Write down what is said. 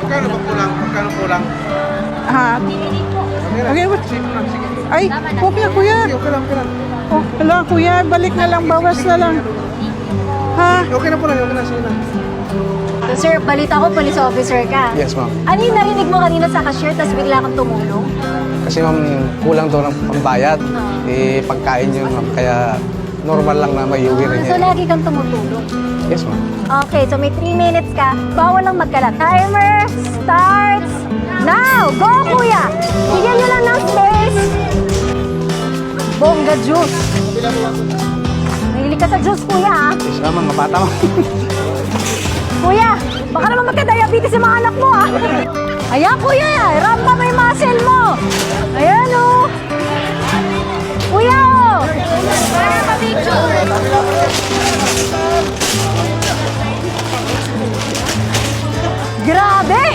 Magkano ba kulang? Magkano kulang? Ha? Okay, what? Ay, okay kuya. Okay lang, okay lang. Oh, wala kuya, balik na lang, bawas na lang. Ha? Okay na po lang, okay na. Sige na. So, sir, balita ko, police officer ka. Yes, ma'am. Ano yung narinig mo kanina sa cashier, tapos bigla kang tumulong? Kasi ma'am, kulang daw ng pambayad. Eh, pagkain yun ma'am. Kaya normal lang na may uwi rin So, yan. lagi kang tumutulong. Yes, ma'am. Okay, so may 3 minutes ka. Bawal lang magkalat. Timer starts now! Go, kuya! Bigyan nyo lang ng space. Bongga juice. Mahilig ka sa juice, kuya, ha? Yes, ma'am. Mga bata ma'am. Kuya, baka naman magka-diabetes yung mga anak mo, ha? Ayan, kuya! Rampa mo yung muscle mo! Ayan, oh! Kuya, oh! Grabe!